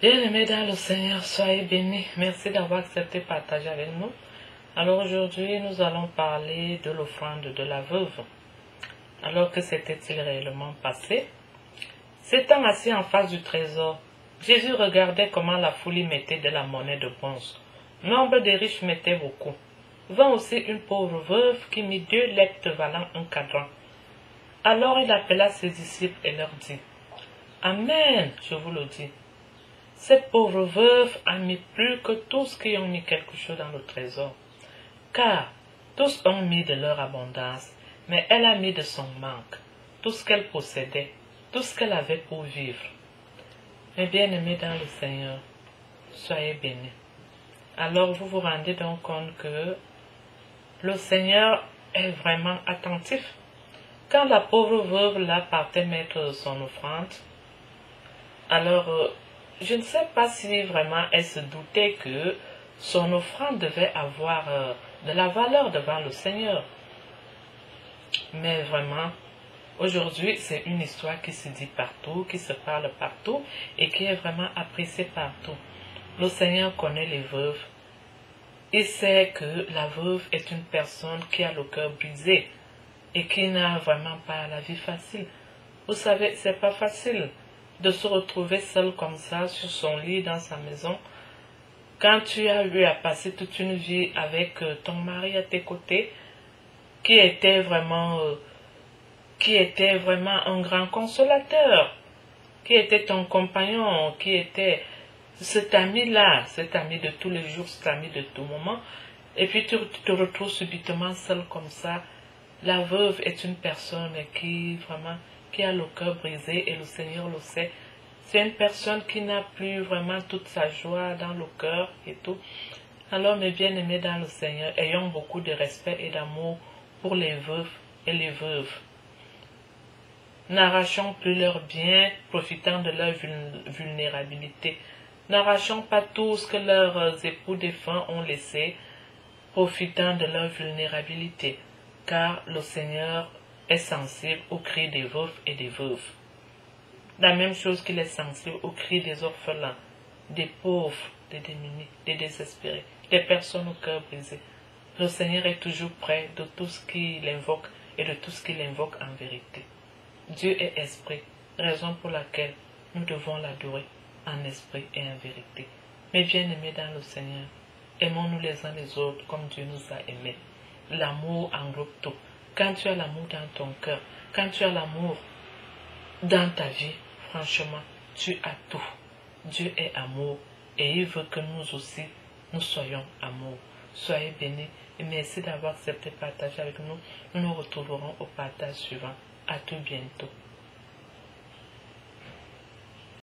Bien-aimés dans le Seigneur, soyez bénis. Merci d'avoir accepté de partager avec nous. Alors aujourd'hui, nous allons parler de l'offrande de la veuve. Alors que s'était-il réellement passé? S'étant assis en face du trésor, Jésus regardait comment la foule y mettait de la monnaie de bronze. Nombre des riches mettaient beaucoup. Vint aussi une pauvre veuve qui mit 2 lectes valant un cadran. Alors il appela ses disciples et leur dit: Amen, je vous le dis. Cette pauvre veuve a mis plus que tous qui ont mis quelque chose dans le trésor. Car tous ont mis de leur abondance, mais elle a mis de son manque, tout ce qu'elle possédait, tout ce qu'elle avait pour vivre. Mes bien-aimés dans le Seigneur, soyez bénis. Alors vous vous rendez donc compte que le Seigneur est vraiment attentif. Quand la pauvre veuve là partait mettre son offrande, alors je ne sais pas si vraiment elle se doutait que son offrande devait avoir de la valeur devant le Seigneur. Mais vraiment, aujourd'hui, c'est une histoire qui se dit partout, qui se parle partout et qui est vraiment appréciée partout. Le Seigneur connaît les veuves. Il sait que la veuve est une personne qui a le cœur brisé et qui n'a vraiment pas la vie facile. Vous savez, c'est pas facile de se retrouver seul comme ça sur son lit dans sa maison quand tu as eu à passer toute une vie avec ton mari à tes côtés qui était vraiment un grand consolateur, qui était ton compagnon, qui était cet ami-là, cet ami de tous les jours, cet ami de tout moment, et puis tu te retrouves subitement seul comme ça. La veuve est une personne qui a le cœur brisé et le Seigneur le sait. C'est une personne qui n'a plus vraiment toute sa joie dans le cœur et tout. Alors mes bien-aimés dans le Seigneur, ayons beaucoup de respect et d'amour pour les veuves et les veuves. N'arrachons plus leurs biens, profitant de leur vulnérabilité. N'arrachons pas tout ce que leurs époux défunts ont laissé, profitant de leur vulnérabilité. Car le Seigneur est sensible aux cris des veufs et des veuves. La même chose qu'il est sensible aux cris des orphelins, des pauvres, des démunis, des désespérés, des personnes au cœur brisé. Le Seigneur est toujours près de tout ce qu'il invoque et de tout ce qu'il invoque en vérité. Dieu est esprit, raison pour laquelle nous devons l'adorer en esprit et en vérité. Mes bien-aimés dans le Seigneur, aimons-nous les uns les autres comme Dieu nous a aimés. L'amour englobe tout. Quand tu as l'amour dans ton cœur, quand tu as l'amour dans ta vie, franchement, tu as tout. Dieu est amour et il veut que nous aussi, nous soyons amour. Soyez bénis et merci d'avoir accepté de partager avec nous. Nous nous retrouverons au partage suivant. À tout bientôt.